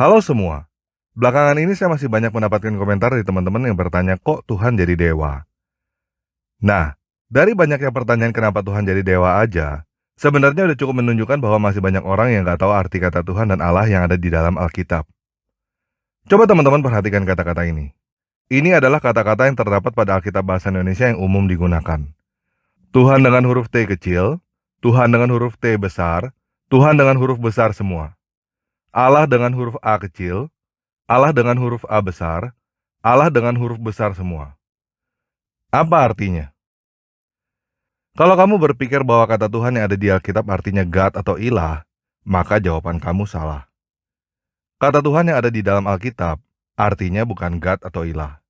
Halo semua. Belakangan ini saya masih banyak mendapatkan komentar dari teman-teman yang bertanya kok Tuhan jadi dewa. Nah, dari banyaknya pertanyaan kenapa Tuhan jadi dewa aja, sebenarnya udah cukup menunjukkan bahwa masih banyak orang yang nggak tahu arti kata Tuhan dan Allah yang ada di dalam Alkitab. Coba teman-teman perhatikan kata-kata ini. Ini adalah kata-kata yang terdapat pada Alkitab bahasa Indonesia yang umum digunakan. Tuhan dengan huruf T kecil, Tuhan dengan huruf T besar, Tuhan dengan huruf besar semua. Allah dengan huruf A kecil, Allah dengan huruf A besar, Allah dengan huruf besar semua. Apa artinya? Kalau kamu berpikir bahwa kata Tuhan yang ada di Alkitab artinya God atau ilah, maka jawaban kamu salah. Kata Tuhan yang ada di dalam Alkitab artinya bukan God atau ilah.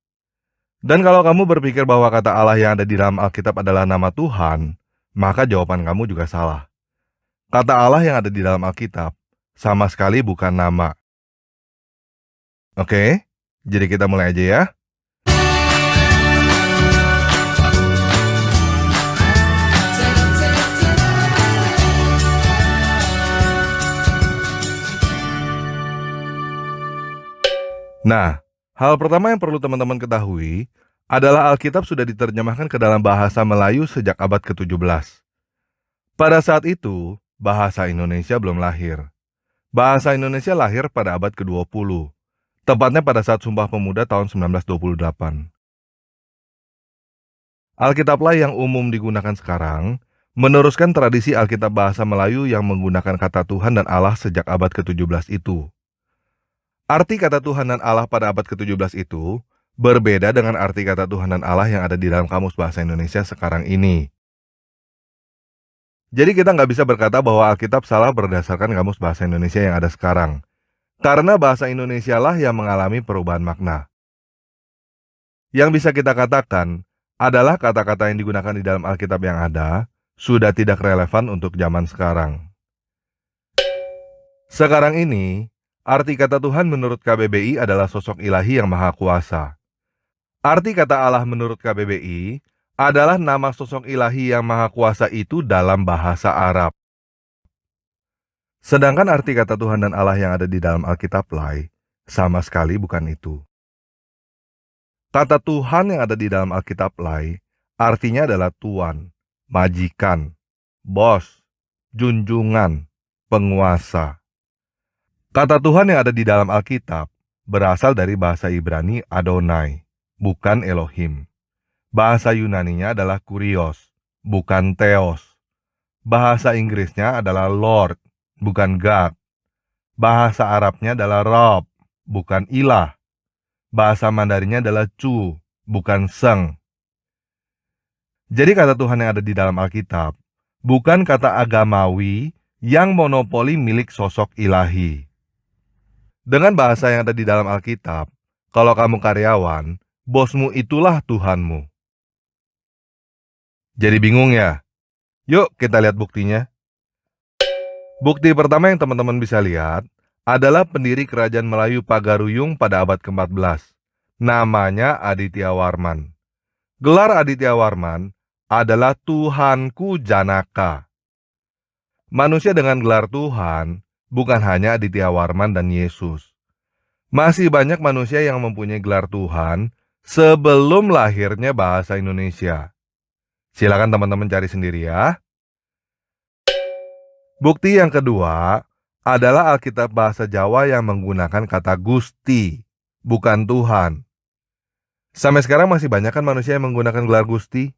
Dan kalau kamu berpikir bahwa kata Allah yang ada di dalam Alkitab adalah nama Tuhan, maka jawaban kamu juga salah. Kata Allah yang ada di dalam Alkitab sama sekali bukan nama. Oke, jadi kita mulai aja ya. Nah, hal pertama yang perlu teman-teman ketahui adalah Alkitab sudah diterjemahkan ke dalam bahasa Melayu sejak abad ke-17. Pada saat itu, bahasa Indonesia belum lahir. Bahasa Indonesia lahir pada abad ke-20, tepatnya pada saat Sumpah Pemuda tahun 1928. Alkitablah yang umum digunakan sekarang, meneruskan tradisi Alkitab bahasa Melayu yang menggunakan kata Tuhan dan Allah sejak abad ke-17 itu. Arti kata Tuhan dan Allah pada abad ke-17 itu berbeda dengan arti kata Tuhan dan Allah yang ada di dalam Kamus Bahasa Indonesia sekarang ini. Jadi kita nggak bisa berkata bahwa Alkitab salah berdasarkan Kamus Bahasa Indonesia yang ada sekarang. Karena bahasa Indonesia lah yang mengalami perubahan makna. Yang bisa kita katakan adalah kata-kata yang digunakan di dalam Alkitab yang ada sudah tidak relevan untuk zaman sekarang. Sekarang ini, arti kata Tuhan menurut KBBI adalah sosok ilahi yang maha kuasa. Arti kata Allah menurut KBBI adalah nama sosok ilahi yang maha kuasa itu dalam bahasa Arab. Sedangkan arti kata Tuhan dan Allah yang ada di dalam Alkitab lain sama sekali bukan itu. Kata Tuhan yang ada di dalam Alkitab lain artinya adalah tuan, majikan, bos, junjungan, penguasa. Kata Tuhan yang ada di dalam Alkitab berasal dari bahasa Ibrani Adonai, bukan Elohim. Bahasa Yunaninya adalah Kurios, bukan Theos. Bahasa Inggrisnya adalah Lord, bukan God. Bahasa Arabnya adalah Rob, bukan ilah. Bahasa Mandarinnya adalah Chu, bukan Seng. Jadi kata Tuhan yang ada di dalam Alkitab bukan kata agamawi yang monopoli milik sosok ilahi. Dengan bahasa yang ada di dalam Alkitab, kalau kamu karyawan, bosmu itulah Tuhanmu. Jadi bingung ya? Yuk kita lihat buktinya. Bukti pertama yang teman-teman bisa lihat adalah pendiri kerajaan Melayu Pagaruyung pada abad ke-14. Namanya Aditya Warman. Gelar Aditya Warman adalah Tuhanku Janaka. Manusia dengan gelar Tuhan bukan hanya Aditya Warman dan Yesus. Masih banyak manusia yang mempunyai gelar Tuhan sebelum lahirnya bahasa Indonesia. Silakan teman-teman cari sendiri ya. Bukti yang kedua adalah Alkitab bahasa Jawa yang menggunakan kata Gusti, bukan Tuhan. Sampai sekarang masih banyak kan manusia yang menggunakan gelar Gusti?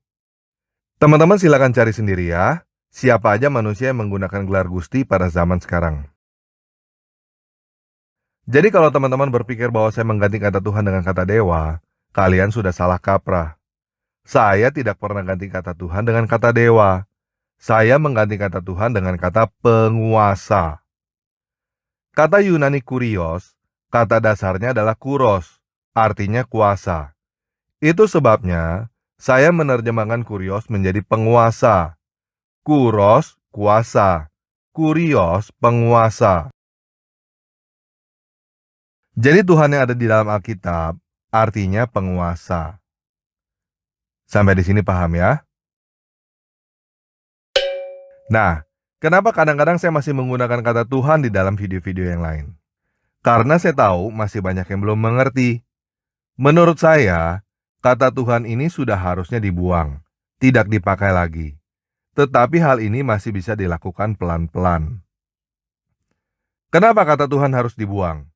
Teman-teman silakan cari sendiri ya. Siapa aja manusia yang menggunakan gelar Gusti pada zaman sekarang. Jadi kalau teman-teman berpikir bahwa saya mengganti kata Tuhan dengan kata dewa, kalian sudah salah kaprah. Saya tidak pernah ganti kata Tuhan dengan kata dewa. Saya mengganti kata Tuhan dengan kata penguasa. Kata Yunani kurios, kata dasarnya adalah kuros, artinya kuasa. Itu sebabnya saya menerjemahkan kurios menjadi penguasa. Kuros, kuasa. Kurios, penguasa. Jadi Tuhan yang ada di dalam Alkitab artinya penguasa. Sampai di sini paham ya? Nah, kenapa kadang-kadang saya masih menggunakan kata Tuhan di dalam video-video yang lain? Karena saya tahu masih banyak yang belum mengerti. Menurut saya, kata Tuhan ini sudah harusnya dibuang, tidak dipakai lagi. Tetapi hal ini masih bisa dilakukan pelan-pelan. Kenapa kata Tuhan harus dibuang?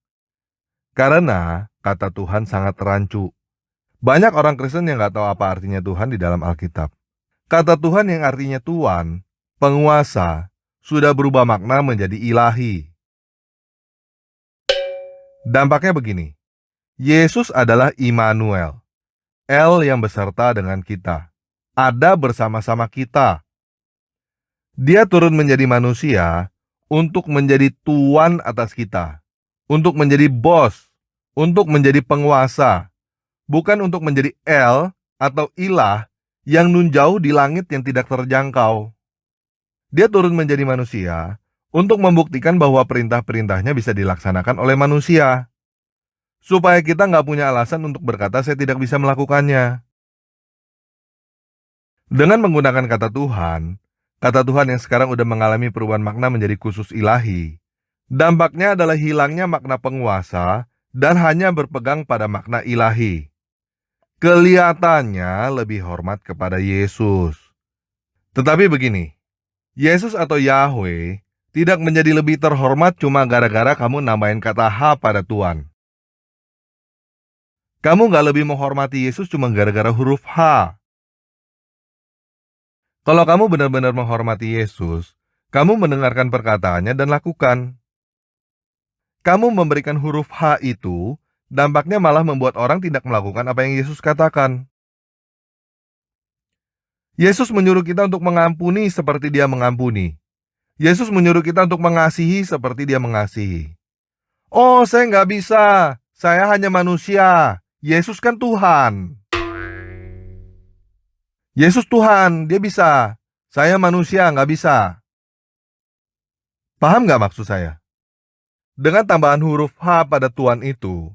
Karena kata Tuhan sangat rancu. Banyak orang Kristen yang nggak tahu apa artinya Tuhan di dalam Alkitab. Kata Tuhan yang artinya Tuan, penguasa, sudah berubah makna menjadi ilahi. Dampaknya begini, Yesus adalah Immanuel, El yang beserta dengan kita, ada bersama-sama kita. Dia turun menjadi manusia untuk menjadi tuan atas kita, untuk menjadi bos, untuk menjadi penguasa, bukan untuk menjadi El atau ilah yang nun jauh di langit yang tidak terjangkau. Dia turun menjadi manusia untuk membuktikan bahwa perintah-perintahnya bisa dilaksanakan oleh manusia, supaya kita nggak punya alasan untuk berkata saya tidak bisa melakukannya. Dengan menggunakan kata Tuhan yang sekarang udah mengalami perubahan makna menjadi khusus ilahi, dampaknya adalah hilangnya makna penguasa dan hanya berpegang pada makna ilahi. Kelihatannya lebih hormat kepada Yesus. Tetapi begini, Yesus atau Yahweh tidak menjadi lebih terhormat cuma gara-gara kamu nambahin kata H pada Tuhan. Kamu nggak lebih menghormati Yesus cuma gara-gara huruf H. Kalau kamu benar-benar menghormati Yesus, kamu mendengarkan perkataannya dan lakukan. Kamu memberikan huruf H itu, dampaknya malah membuat orang tidak melakukan apa yang Yesus katakan. Yesus menyuruh kita untuk mengampuni seperti Dia mengampuni. Yesus menyuruh kita untuk mengasihi seperti Dia mengasihi. Oh, saya nggak bisa. Saya hanya manusia. Yesus kan Tuhan. Yesus Tuhan, Dia bisa. Saya manusia, nggak bisa. Paham nggak maksud saya? Dengan tambahan huruf H pada Tuhan itu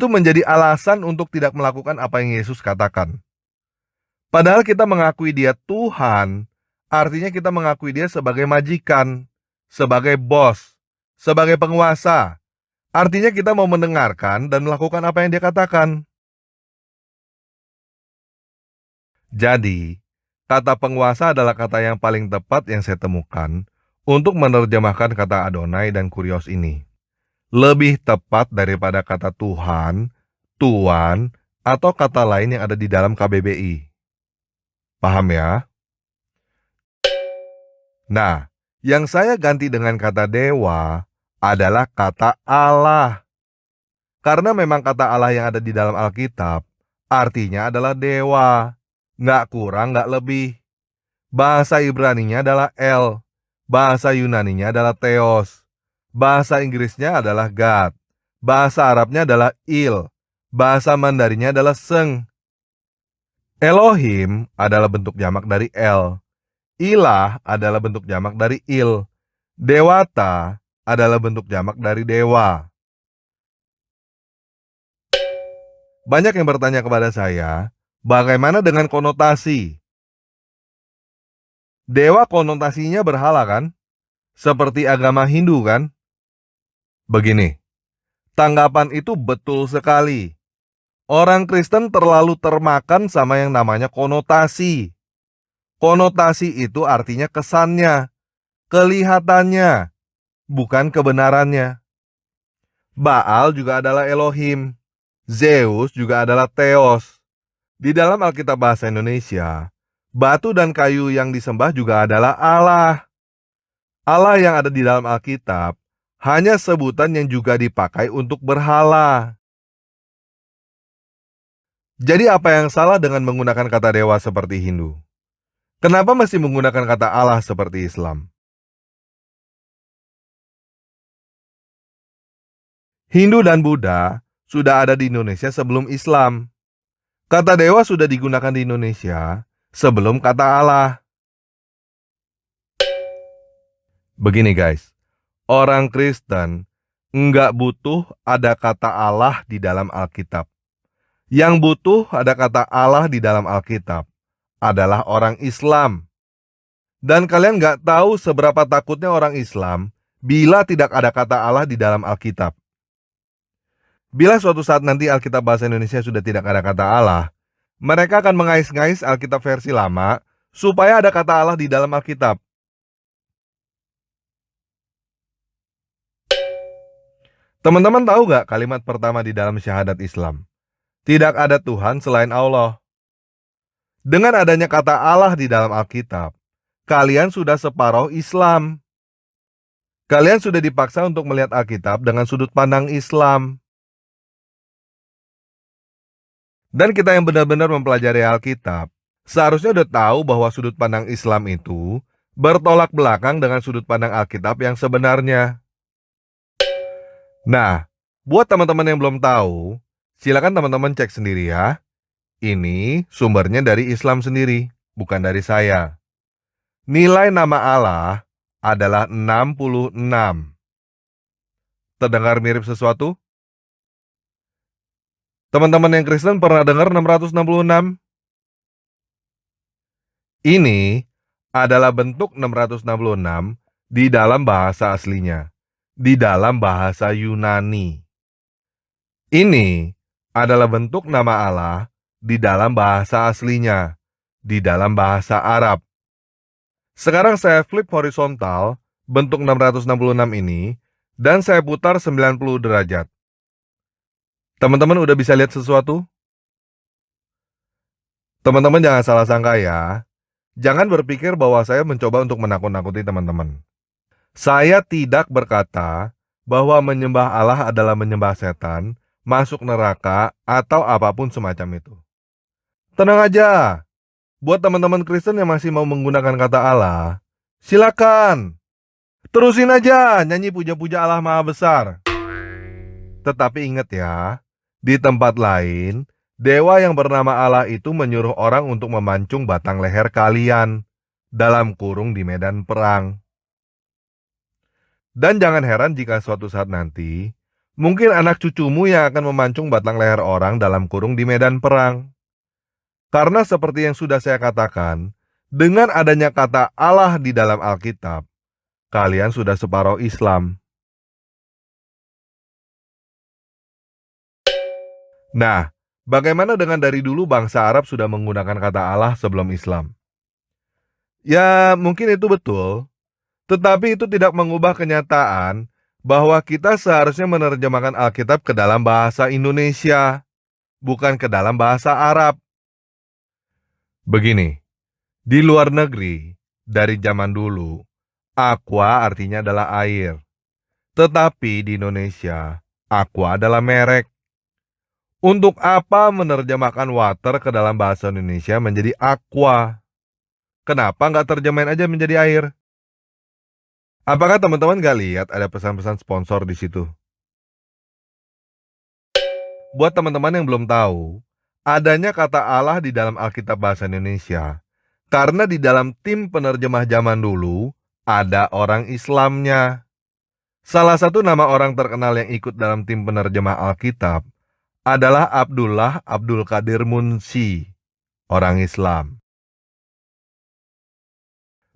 menjadi alasan untuk tidak melakukan apa yang Yesus katakan. Padahal kita mengakui Dia Tuhan, artinya kita mengakui Dia sebagai majikan, sebagai bos, sebagai penguasa. Artinya kita mau mendengarkan dan melakukan apa yang Dia katakan. Jadi, kata penguasa adalah kata yang paling tepat yang saya temukan untuk menerjemahkan kata Adonai dan Kurios ini. Lebih tepat daripada kata Tuhan, Tuan, atau kata lain yang ada di dalam KBBI. Paham ya? Nah, yang saya ganti dengan kata dewa adalah kata Allah. Karena memang kata Allah yang ada di dalam Alkitab artinya adalah dewa. Nggak kurang, nggak lebih. Bahasa Ibraninya adalah El. Bahasa Yunaninya adalah Theos. Bahasa Inggrisnya adalah God. Bahasa Arabnya adalah Il. Bahasa Mandarinnya adalah Seng. Elohim adalah bentuk jamak dari El. Ilah adalah bentuk jamak dari Il. Dewata adalah bentuk jamak dari dewa. Banyak yang bertanya kepada saya, bagaimana dengan konotasi? Dewa konotasinya berhala kan? Seperti agama Hindu kan? Begini, tanggapan itu betul sekali. Orang Kristen terlalu termakan sama yang namanya konotasi. Konotasi itu artinya kesannya, kelihatannya, bukan kebenarannya. Baal juga adalah Elohim. Zeus juga adalah Theos. Di dalam Alkitab bahasa Indonesia, batu dan kayu yang disembah juga adalah Allah. Allah yang ada di dalam Alkitab hanya sebutan yang juga dipakai untuk berhala. Jadi apa yang salah dengan menggunakan kata dewa seperti Hindu? Kenapa masih menggunakan kata Allah seperti Islam? Hindu dan Buddha sudah ada di Indonesia sebelum Islam. Kata dewa sudah digunakan di Indonesia sebelum kata Allah. Begini guys, orang Kristen nggak butuh ada kata Allah di dalam Alkitab. Yang butuh ada kata Allah di dalam Alkitab adalah orang Islam. Dan kalian nggak tahu seberapa takutnya orang Islam bila tidak ada kata Allah di dalam Alkitab. Bila suatu saat nanti Alkitab bahasa Indonesia sudah tidak ada kata Allah, mereka akan mengais-ngais Alkitab versi lama supaya ada kata Allah di dalam Alkitab. Teman-teman tahu gak kalimat pertama di dalam syahadat Islam? Tidak ada Tuhan selain Allah. Dengan adanya kata Allah di dalam Alkitab, kalian sudah separuh Islam. Kalian sudah dipaksa untuk melihat Alkitab dengan sudut pandang Islam. Dan kita yang benar-benar mempelajari Alkitab, seharusnya udah tahu bahwa sudut pandang Islam itu bertolak belakang dengan sudut pandang Alkitab yang sebenarnya. Nah, buat teman-teman yang belum tahu, silakan teman-teman cek sendiri ya. Ini sumbernya dari Islam sendiri, bukan dari saya. Nilai nama Allah adalah 66. Terdengar mirip sesuatu? Teman-teman yang Kristen pernah dengar 666? Ini adalah bentuk 666 di dalam bahasa aslinya, di dalam bahasa Yunani. Ini adalah bentuk nama Allah di dalam bahasa aslinya, di dalam bahasa Arab. Sekarang saya flip horizontal bentuk 666 ini dan saya putar 90 derajat. Teman-teman udah bisa lihat sesuatu? Teman-teman jangan salah sangka ya. Jangan berpikir bahwa saya mencoba untuk menakut-nakuti teman-teman. Saya tidak berkata bahwa menyembah Allah adalah menyembah setan, masuk neraka, atau apapun semacam itu. Tenang aja. Buat teman-teman Kristen yang masih mau menggunakan kata Allah, silakan. Terusin aja nyanyi puja-puja Allah Maha Besar. Tetapi ingat ya, di tempat lain, dewa yang bernama Allah itu menyuruh orang untuk memancung batang leher kalian, dalam kurung di medan perang. Dan jangan heran jika suatu saat nanti, mungkin anak cucumu yang akan memancung batang leher orang dalam kurung di medan perang. Karena seperti yang sudah saya katakan, dengan adanya kata Allah di dalam Alkitab, kalian sudah separuh Islam. Nah, bagaimana dengan dari dulu bangsa Arab sudah menggunakan kata Allah sebelum Islam? Ya, mungkin itu betul, tetapi itu tidak mengubah kenyataan bahwa kita seharusnya menerjemahkan Alkitab ke dalam bahasa Indonesia, bukan ke dalam bahasa Arab. Begini, di luar negeri, dari zaman dulu, aqua artinya adalah air. Tetapi di Indonesia, aqua adalah merek. Untuk apa menerjemahkan water ke dalam bahasa Indonesia menjadi aqua? Kenapa nggak terjemahin aja menjadi air? Apakah teman-teman nggak lihat ada pesan-pesan sponsor di situ? Buat teman-teman yang belum tahu, adanya kata Allah di dalam Alkitab bahasa Indonesia, karena di dalam tim penerjemah zaman dulu, ada orang Islamnya. Salah satu nama orang terkenal yang ikut dalam tim penerjemah Alkitab adalah Abdullah Abdul Qadir Munsi, orang Islam.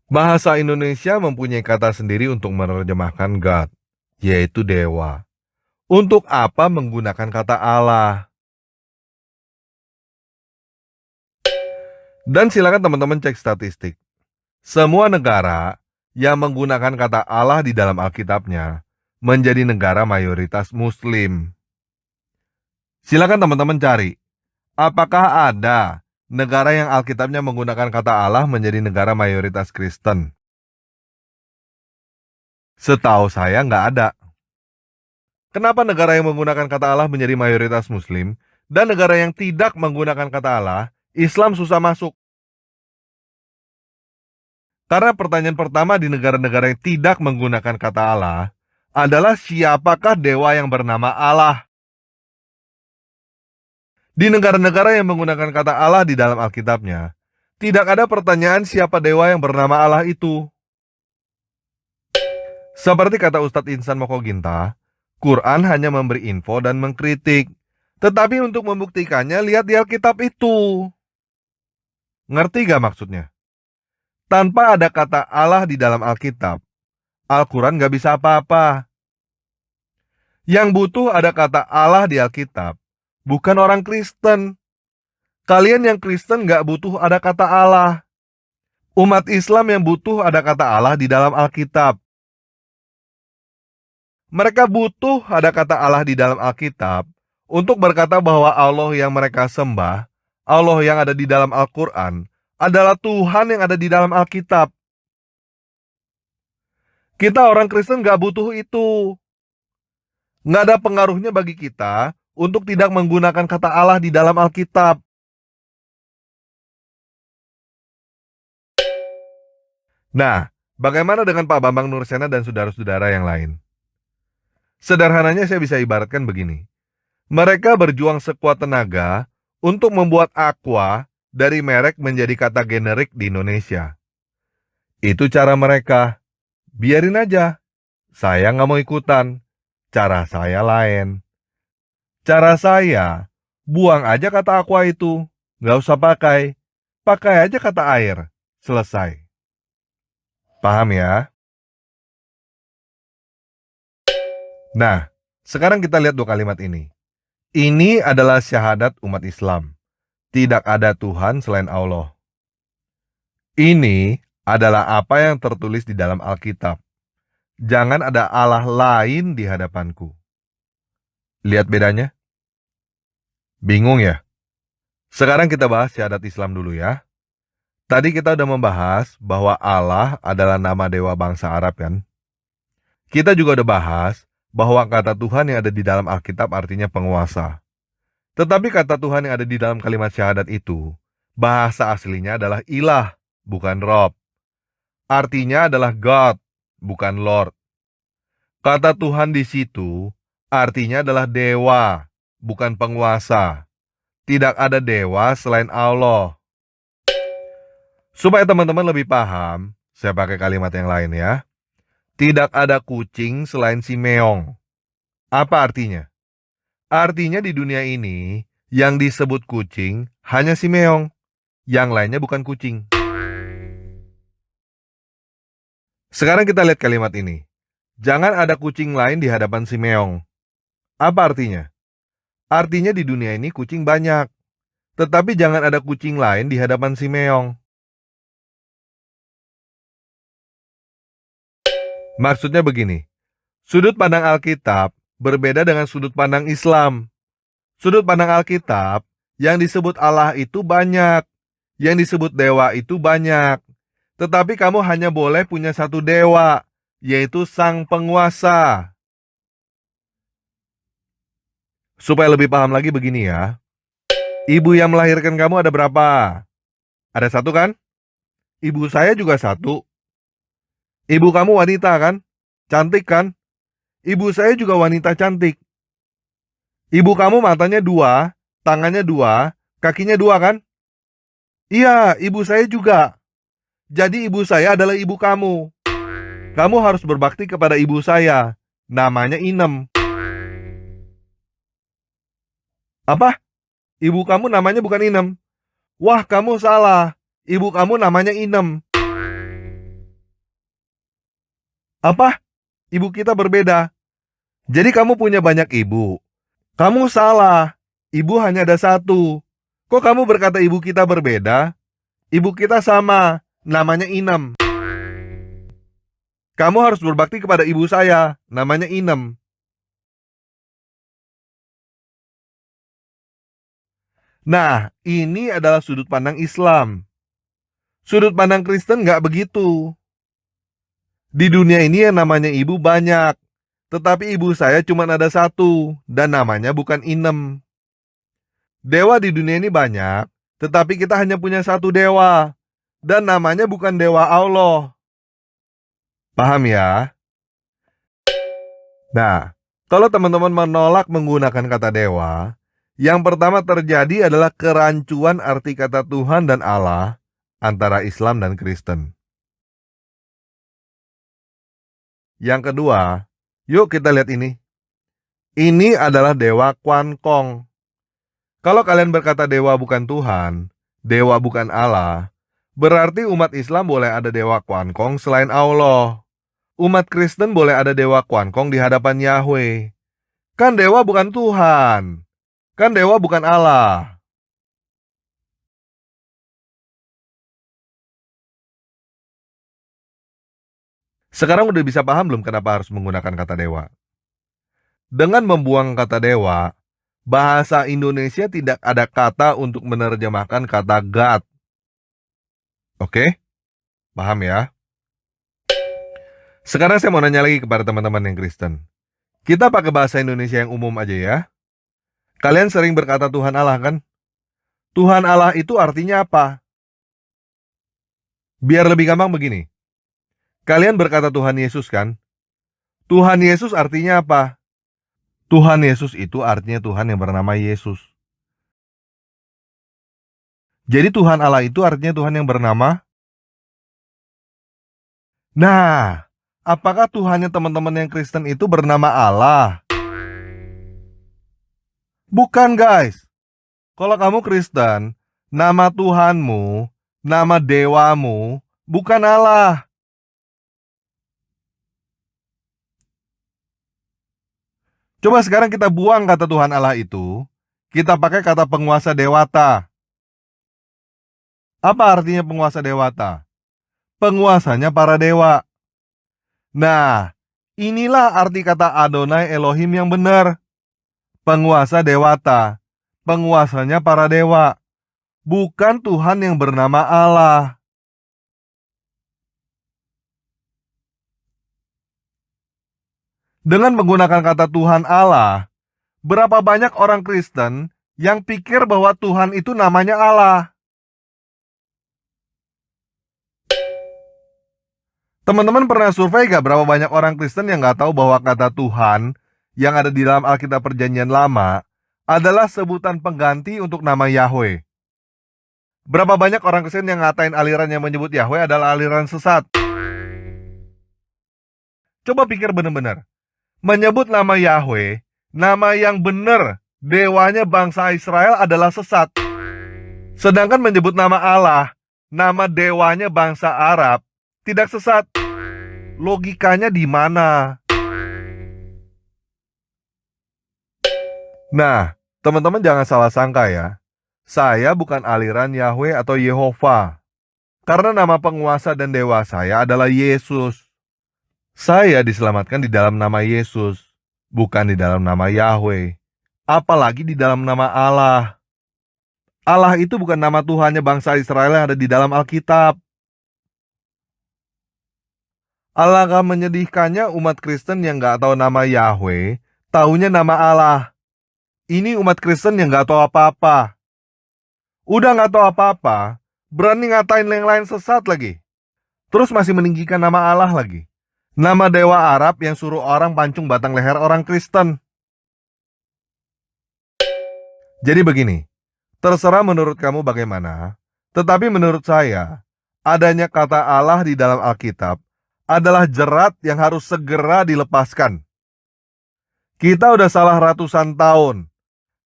Bahasa Indonesia mempunyai kata sendiri untuk menerjemahkan God, yaitu dewa. Untuk apa menggunakan kata Allah? Dan silakan teman-teman cek statistik. Semua negara yang menggunakan kata Allah di dalam Alkitabnya menjadi negara mayoritas Muslim. Silakan teman-teman cari, apakah ada negara yang Alkitabnya menggunakan kata Allah menjadi negara mayoritas Kristen? Setahu saya nggak ada. Kenapa negara yang menggunakan kata Allah menjadi mayoritas Muslim dan negara yang tidak menggunakan kata Allah, Islam susah masuk? Karena pertanyaan pertama di negara-negara yang tidak menggunakan kata Allah adalah siapakah dewa yang bernama Allah? Di negara-negara yang menggunakan kata Allah di dalam Alkitabnya, tidak ada pertanyaan siapa dewa yang bernama Allah itu. Seperti kata Ustadz Insan Mokoginta, Quran hanya memberi info dan mengkritik. Tetapi untuk membuktikannya, lihat di Alkitab itu. Ngerti gak maksudnya? Tanpa ada kata Allah di dalam Alkitab, Al-Quran gak bisa apa-apa. Yang butuh ada kata Allah di Alkitab, bukan orang Kristen. Kalian yang Kristen gak butuh ada kata Allah. Umat Islam yang butuh ada kata Allah di dalam Alkitab. Mereka butuh ada kata Allah di dalam Alkitab untuk berkata bahwa Allah yang mereka sembah, Allah yang ada di dalam Al-Quran, adalah Tuhan yang ada di dalam Alkitab. Kita orang Kristen gak butuh itu. Nggak ada pengaruhnya bagi kita untuk tidak menggunakan kata Allah di dalam Alkitab. Nah, bagaimana dengan Pak Bambang Nursena dan saudara-saudara yang lain? Sederhananya saya bisa ibaratkan begini. Mereka berjuang sekuat tenaga untuk membuat Aqua dari merek menjadi kata generik di Indonesia. Itu cara mereka. Biarin aja. Saya nggak mau ikutan. Cara saya lain. Cara saya, buang aja kata aqua itu. Nggak usah pakai. Pakai aja kata air. Selesai. Paham ya? Nah, sekarang kita lihat dua kalimat ini. Ini adalah syahadat umat Islam. Tidak ada Tuhan selain Allah. Ini adalah apa yang tertulis di dalam Alkitab. Jangan ada Allah lain di hadapanku. Lihat bedanya? Bingung ya? Sekarang kita bahas syahadat Islam dulu ya. Tadi kita udah membahas bahwa Allah adalah nama dewa bangsa Arab kan? Kita juga udah bahas bahwa kata Tuhan yang ada di dalam Alkitab artinya penguasa. Tetapi kata Tuhan yang ada di dalam kalimat syahadat itu, bahasa aslinya adalah ilah, bukan Rob. Artinya adalah God, bukan Lord. Kata Tuhan di situ artinya adalah dewa, bukan penguasa. Tidak ada dewa selain Allah. Supaya teman-teman lebih paham, saya pakai kalimat yang lain ya. Tidak ada kucing selain si meong. Apa artinya? Artinya di dunia ini, yang disebut kucing hanya si meong. Yang lainnya bukan kucing. Sekarang kita lihat kalimat ini. Jangan ada kucing lain di hadapan si meong. Apa artinya? Artinya di dunia ini kucing banyak. Tetapi jangan ada kucing lain di hadapan si meong. Maksudnya begini. Sudut pandang Alkitab berbeda dengan sudut pandang Islam. Sudut pandang Alkitab, yang disebut Allah itu banyak. Yang disebut dewa itu banyak. Tetapi kamu hanya boleh punya satu dewa, yaitu sang penguasa. Supaya lebih paham lagi begini ya. Ibu yang melahirkan kamu ada berapa? Ada satu kan? Ibu saya juga satu. Ibu kamu wanita kan? Cantik kan? Ibu saya juga wanita cantik. Ibu kamu matanya dua, tangannya dua, kakinya dua kan? Iya, ibu saya juga. Jadi ibu saya adalah ibu kamu. Kamu harus berbakti kepada ibu saya. Namanya Inem. Apa? Ibu kamu namanya bukan Inem? Wah, kamu salah. Ibu kamu namanya Inem. Apa? Ibu kita berbeda. Jadi kamu punya banyak ibu. Kamu salah. Ibu hanya ada satu. Kok kamu berkata ibu kita berbeda? Ibu kita sama. Namanya Inem. Kamu harus berbakti kepada ibu saya. Namanya Inem. Nah, ini adalah sudut pandang Islam. Sudut pandang Kristen nggak begitu. Di dunia ini yang namanya ibu banyak. Tetapi ibu saya cuma ada satu. Dan namanya bukan Inem. Dewa di dunia ini banyak. Tetapi kita hanya punya satu dewa. Dan namanya bukan dewa Allah. Paham ya? Nah, kalau teman-teman menolak menggunakan kata dewa, yang pertama terjadi adalah kerancuan arti kata Tuhan dan Allah antara Islam dan Kristen. Yang kedua, yuk kita lihat ini. Ini adalah dewa Quan Kong. Kalau kalian berkata dewa bukan Tuhan, dewa bukan Allah, berarti umat Islam boleh ada dewa Quan Kong selain Allah. Umat Kristen boleh ada dewa Quan Kong di hadapan Yahweh. Kan dewa bukan Tuhan. Kan dewa bukan Allah. Sekarang udah bisa paham belum kenapa harus menggunakan kata dewa? Dengan membuang kata dewa, bahasa Indonesia tidak ada kata untuk menerjemahkan kata God. Oke? Paham ya? Sekarang saya mau nanya lagi kepada teman-teman yang Kristen. Kita pakai bahasa Indonesia yang umum aja ya. Kalian sering berkata Tuhan Allah kan? Tuhan Allah itu artinya apa? Biar lebih gampang begini. Kalian berkata Tuhan Yesus kan? Tuhan Yesus artinya apa? Tuhan Yesus itu artinya Tuhan yang bernama Yesus. Jadi Tuhan Allah itu artinya Tuhan yang bernama. Nah, apakah Tuhannya teman-teman yang Kristen itu bernama Allah? Bukan guys. Kalau kamu Kristen, nama Tuhanmu, nama dewamu, bukan Allah. Coba sekarang kita buang kata Tuhan Allah itu, kita pakai kata penguasa dewata. Apa artinya penguasa dewata? Penguasanya para dewa. Nah, inilah arti kata Adonai Elohim yang benar. Penguasa dewata. Penguasanya para dewa. Bukan Tuhan yang bernama Allah. Dengan menggunakan kata Tuhan Allah, berapa banyak orang Kristen yang pikir bahwa Tuhan itu namanya Allah? Teman-teman pernah survei gak berapa banyak orang Kristen yang gak tahu bahwa kata Tuhan yang ada di dalam Alkitab Perjanjian Lama adalah sebutan pengganti untuk nama Yahweh? Berapa banyak orang Kristen yang ngatain aliran yang menyebut Yahweh adalah aliran sesat? Coba pikir benar-benar. Menyebut nama Yahweh, nama yang benar, dewanya bangsa Israel adalah sesat. Sedangkan menyebut nama Allah, nama dewanya bangsa Arab, tidak sesat. Logikanya di mana? Nah, teman-teman jangan salah sangka ya. Saya bukan aliran Yahweh atau Yehova. Karena nama penguasa dan dewa saya adalah Yesus. Saya diselamatkan di dalam nama Yesus, bukan di dalam nama Yahweh. Apalagi di dalam nama Allah. Allah itu bukan nama Tuhannya bangsa Israel yang ada di dalam Alkitab. Alangkah menyedihkannya umat Kristen yang gak tahu nama Yahweh, taunya nama Allah. Ini umat Kristen yang gak tahu apa-apa. Udah gak tahu apa-apa, berani ngatain yang lain sesat lagi. Terus masih meninggikan nama Allah lagi. Nama dewa Arab yang suruh orang pancung batang leher orang Kristen. Jadi begini, terserah menurut kamu bagaimana, tetapi menurut saya, adanya kata Allah di dalam Alkitab adalah jerat yang harus segera dilepaskan. Kita udah salah ratusan tahun.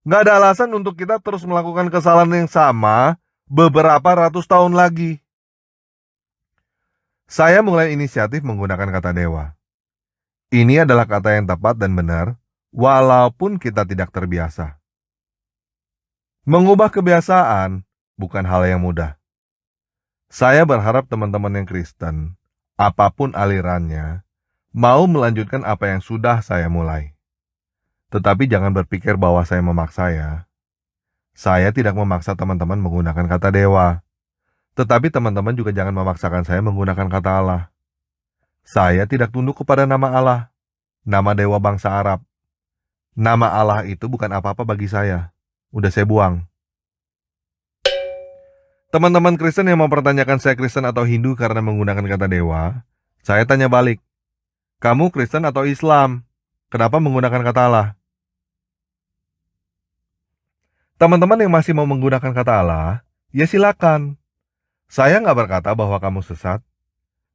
Nggak ada alasan untuk kita terus melakukan kesalahan yang sama beberapa ratus tahun lagi. Saya mulai inisiatif menggunakan kata dewa. Ini adalah kata yang tepat dan benar, walaupun kita tidak terbiasa. Mengubah kebiasaan bukan hal yang mudah. Saya berharap teman-teman yang Kristen, apapun alirannya, mau melanjutkan apa yang sudah saya mulai. Tetapi jangan berpikir bahwa saya memaksa ya. Saya tidak memaksa teman-teman menggunakan kata dewa. Tetapi teman-teman juga jangan memaksakan saya menggunakan kata Allah. Saya tidak tunduk kepada nama Allah, nama dewa bangsa Arab. Nama Allah itu bukan apa-apa bagi saya. Udah saya buang. Teman-teman Kristen yang mempertanyakan saya Kristen atau Hindu karena menggunakan kata dewa, saya tanya balik. Kamu Kristen atau Islam? Kenapa menggunakan kata Allah? Teman-teman yang masih mau menggunakan kata Allah, ya silakan. Saya nggak berkata bahwa kamu sesat.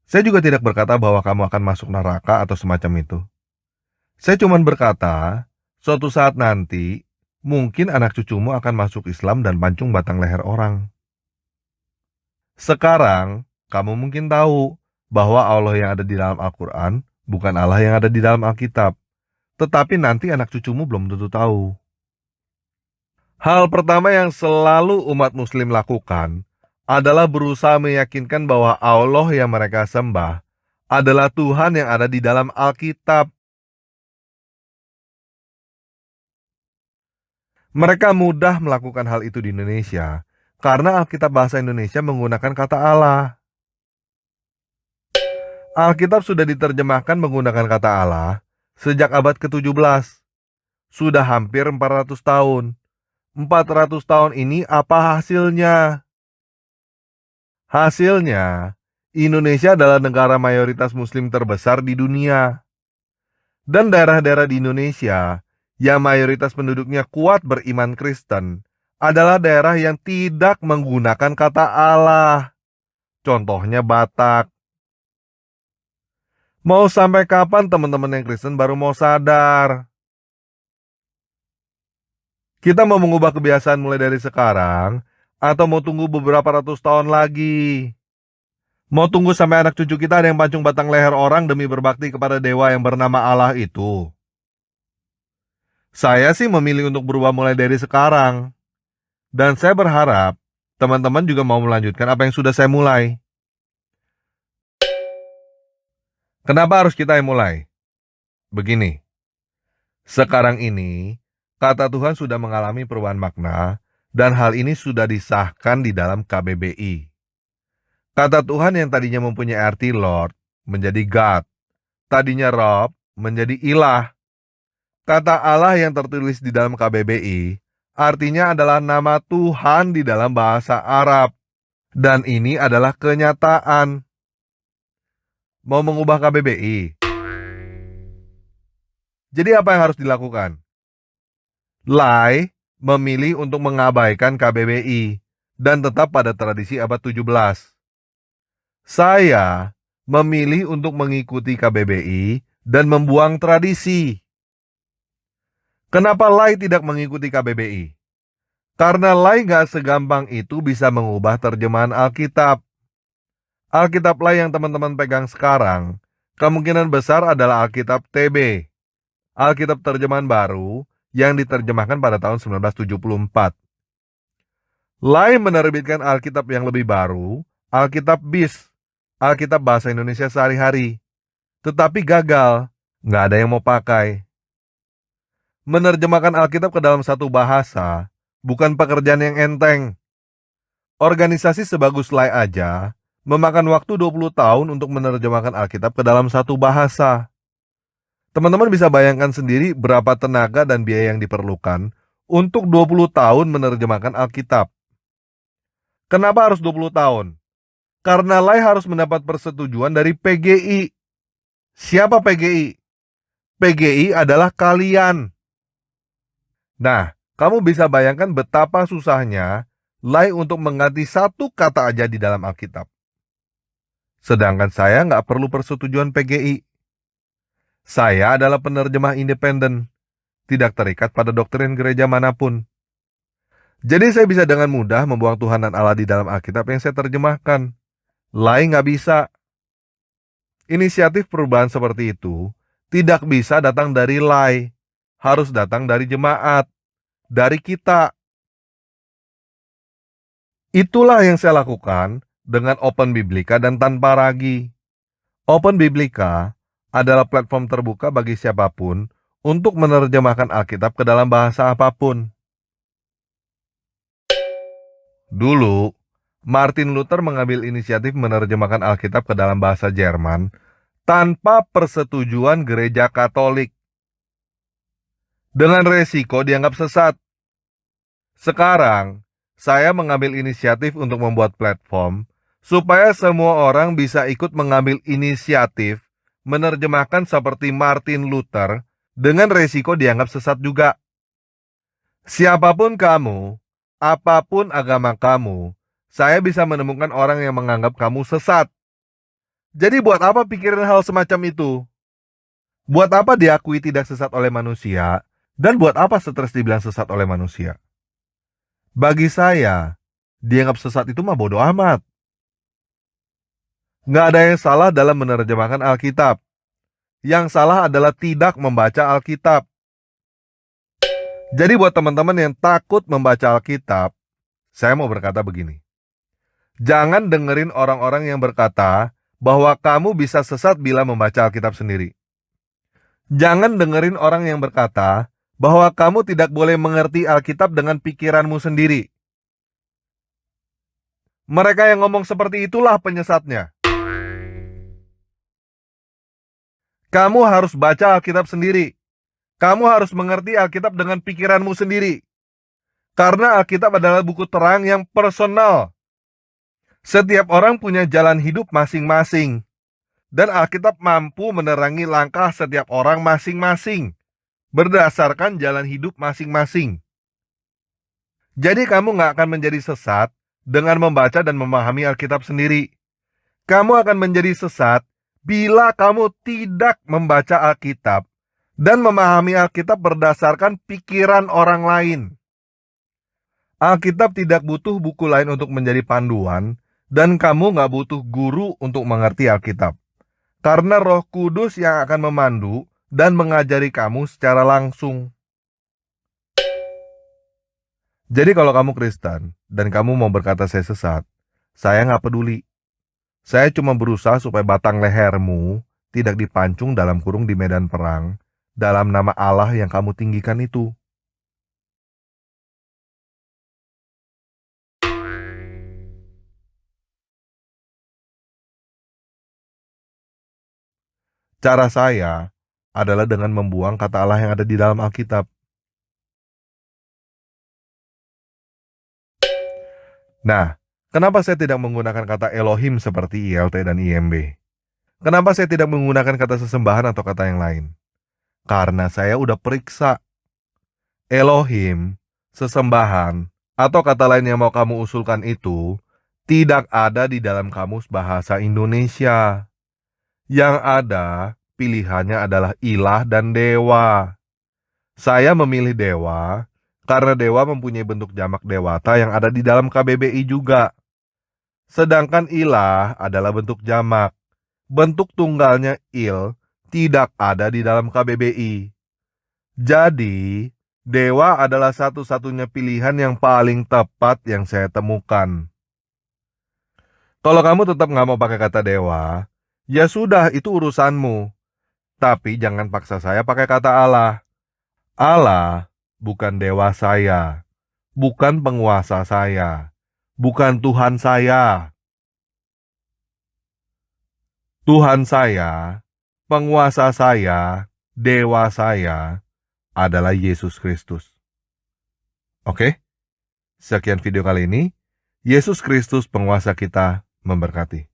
Saya juga tidak berkata bahwa kamu akan masuk neraka atau semacam itu. Saya cuma berkata, suatu saat nanti, mungkin anak cucumu akan masuk Islam dan pancung batang leher orang. Sekarang, kamu mungkin tahu bahwa Allah yang ada di dalam Al-Quran bukan Allah yang ada di dalam Alkitab. tetapi nanti anak cucumu belum tentu tahu. Hal pertama yang selalu umat Muslim lakukan adalah berusaha meyakinkan bahwa Allah yang mereka sembah adalah Tuhan yang ada di dalam Alkitab. Mereka mudah melakukan hal itu di Indonesia karena Alkitab bahasa Indonesia menggunakan kata Allah. Alkitab sudah diterjemahkan menggunakan kata Allah sejak abad ke-17. Sudah hampir 400 tahun. 400 tahun ini apa hasilnya? Hasilnya, Indonesia adalah negara mayoritas Muslim terbesar di dunia. Dan daerah-daerah di Indonesia yang mayoritas penduduknya kuat beriman Kristen adalah daerah yang tidak menggunakan kata Allah. Contohnya Batak. Mau sampai kapan teman-teman yang Kristen baru mau sadar? Kita mau mengubah kebiasaan mulai dari sekarang, atau mau tunggu beberapa ratus tahun lagi? Mau tunggu sampai anak cucu kita ada yang pancung batang leher orang demi berbakti kepada dewa yang bernama Allah itu? Saya sih memilih untuk berubah mulai dari sekarang. Dan saya berharap teman-teman juga mau melanjutkan apa yang sudah saya mulai. Kenapa harus kita yang mulai? Begini, sekarang ini kata Tuhan sudah mengalami perubahan makna dan hal ini sudah disahkan di dalam KBBI. Kata Tuhan yang tadinya mempunyai arti Lord menjadi God, tadinya Rob menjadi ilah. Kata Allah yang tertulis di dalam KBBI artinya adalah nama Tuhan di dalam bahasa Arab. Dan ini adalah kenyataan. Mau mengubah KBBI? Jadi apa yang harus dilakukan? Lai memilih untuk mengabaikan KBBI dan tetap pada tradisi abad 17. Saya memilih untuk mengikuti KBBI dan membuang tradisi. Kenapa Lai tidak mengikuti KBBI? Karena Lai gak segampang itu bisa mengubah terjemahan Alkitab. Alkitab Lai yang teman-teman pegang sekarang, kemungkinan besar adalah Alkitab TB, Alkitab terjemahan baru yang diterjemahkan pada tahun 1974. Lai menerbitkan Alkitab yang lebih baru, Alkitab BIS, Alkitab Bahasa Indonesia Sehari-Hari. Tetapi gagal, nggak ada yang mau pakai. Menerjemahkan Alkitab ke dalam satu bahasa bukan pekerjaan yang enteng. Organisasi sebagus Lai aja memakan waktu 20 tahun untuk menerjemahkan Alkitab ke dalam satu bahasa. Teman-teman bisa bayangkan sendiri berapa tenaga dan biaya yang diperlukan untuk 20 tahun menerjemahkan Alkitab. Kenapa harus 20 tahun? Karena Lai harus mendapat persetujuan dari PGI. Siapa PGI? PGI adalah kalian. Nah, kamu bisa bayangkan betapa susahnya Lai untuk mengganti satu kata aja di dalam Alkitab. Sedangkan saya nggak perlu persetujuan PGI. Saya adalah penerjemah independen, tidak terikat pada doktrin gereja manapun. Jadi saya bisa dengan mudah membuang Tuhan dan Allah di dalam Alkitab yang saya terjemahkan. Lai nggak bisa. Inisiatif perubahan seperti itu tidak bisa datang dari Lai, harus datang dari jemaat, dari kita. Itulah yang saya lakukan dengan Open Biblika dan tanpa ragi. Open Biblika adalah platform terbuka bagi siapapun untuk menerjemahkan Alkitab ke dalam bahasa apapun. Dulu, Martin Luther mengambil inisiatif menerjemahkan Alkitab ke dalam bahasa Jerman tanpa persetujuan gereja Katolik. Dengan resiko dianggap sesat. Sekarang, saya mengambil inisiatif untuk membuat platform supaya semua orang bisa ikut mengambil inisiatif menerjemahkan seperti Martin Luther dengan resiko dianggap sesat juga. Siapapun kamu, apapun agama kamu, saya bisa menemukan orang yang menganggap kamu sesat. Jadi buat apa pikirin hal semacam itu? Buat apa diakui tidak sesat oleh manusia? Dan buat apa stres dibilang sesat oleh manusia? Bagi saya, dianggap sesat itu mah bodo amat. Nggak ada yang salah dalam menerjemahkan Alkitab. Yang salah adalah tidak membaca Alkitab. Jadi buat teman-teman yang takut membaca Alkitab, saya mau berkata begini. Jangan dengerin orang-orang yang berkata bahwa kamu bisa sesat bila membaca Alkitab sendiri. Jangan dengerin orang yang berkata bahwa kamu tidak boleh mengerti Alkitab dengan pikiranmu sendiri. Mereka yang ngomong seperti itulah penyesatnya. Kamu harus baca Alkitab sendiri. Kamu harus mengerti Alkitab dengan pikiranmu sendiri. Karena Alkitab adalah buku terang yang personal. Setiap orang punya jalan hidup masing-masing. Dan Alkitab mampu menerangi langkah setiap orang masing-masing. Berdasarkan jalan hidup masing-masing. Jadi kamu gak akan menjadi sesat dengan membaca dan memahami Alkitab sendiri. Kamu akan menjadi sesat bila kamu tidak membaca Alkitab dan memahami Alkitab berdasarkan pikiran orang lain. Alkitab tidak butuh buku lain untuk menjadi panduan, dan kamu gak butuh guru untuk mengerti Alkitab. Karena Roh Kudus yang akan memandu dan mengajari kamu secara langsung. Jadi kalau kamu Kristen, dan kamu mau berkata saya sesat, saya gak peduli. Saya cuma berusaha supaya batang lehermu tidak dipancung dalam kurung di medan perang, dalam nama Allah yang kamu tinggikan itu. Cara saya adalah dengan membuang kata Allah yang ada di dalam Alkitab. Nah, kenapa saya tidak menggunakan kata Elohim seperti ILT dan IMB? Kenapa saya tidak menggunakan kata sesembahan atau kata yang lain? Karena saya udah periksa. Elohim, sesembahan, atau kata lain yang mau kamu usulkan itu tidak ada di dalam kamus bahasa Indonesia. Yang ada, pilihannya adalah ilah dan dewa. Saya memilih dewa karena dewa mempunyai bentuk jamak dewata yang ada di dalam KBBI juga. Sedangkan ilah adalah bentuk jamak. Bentuk tunggalnya il tidak ada di dalam KBBI. Jadi, dewa adalah satu-satunya pilihan yang paling tepat yang saya temukan. Kalau kamu tetap nggak mau pakai kata dewa, ya sudah, itu urusanmu. Tapi jangan paksa saya pakai kata Allah. Allah bukan dewa saya, bukan penguasa saya, bukan Tuhan saya. Tuhan saya, penguasa saya, dewa saya adalah Yesus Kristus. Oke? Sekian video kali ini. Yesus Kristus penguasa kita memberkati.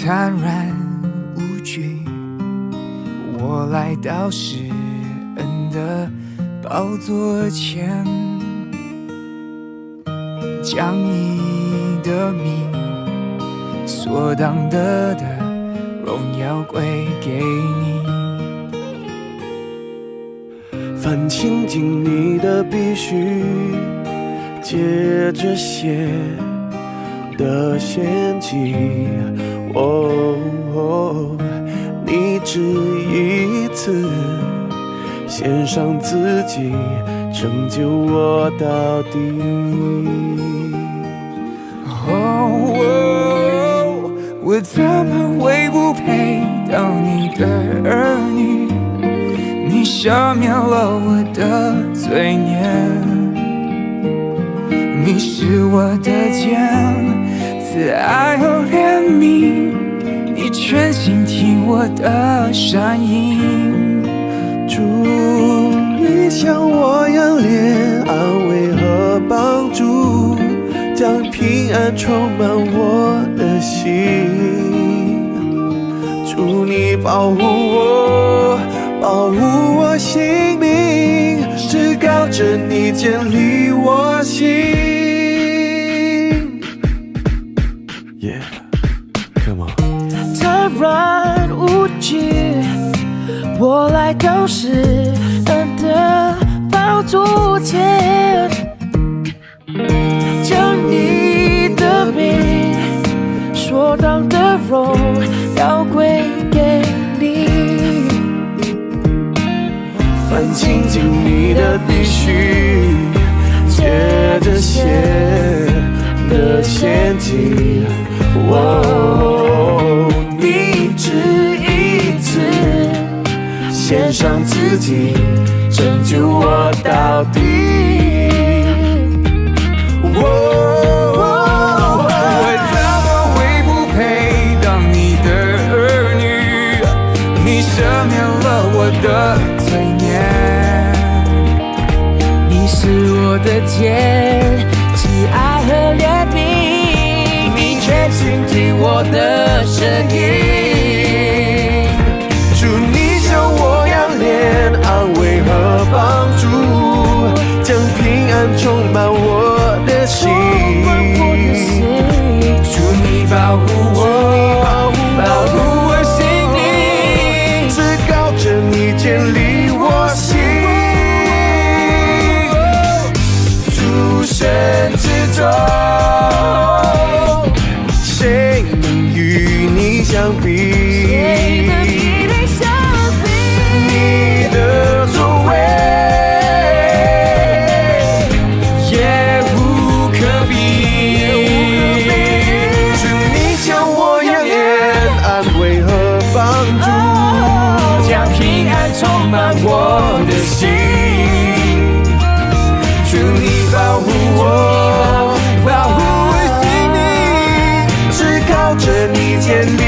坦然无惧，我来到施恩的宝座前，将你的名所当得的荣耀归给你。凡亲近你的必须借着血的献祭，你只一次献上自己，拯救我到底。我怎么会不配当你的儿女？你赦免了我的罪孽，你是我的剑，慈爱和怜悯，你全心听我的声音。主，你向我仰脸，安慰和帮助，将平安充满我的心。主，你保护我，保护我性命，至高者你建立我心。Yeah, come on。坦然无惧，我来到施恩的宝要阻截，将你的美说当的荣耀归给你，翻紧紧你的必须，接着写的陷阱。你一字一字献上自己，拯救我到底。我怎么会不配当你的儿女？你赦免了我的罪孽，你是我的天，慈爱和怜悯，你却倾听我的声音。祝你像我样怜安慰和帮助，将平安充满我的心。祝你保护我，保护我心灵，至高者你建立我心，诸神之中，谁能与你相比？你的作为也无可比。祝你像我样怜安慰和帮助，将平安充满我的心。祝你保护我，保护我心灵，只靠着你建立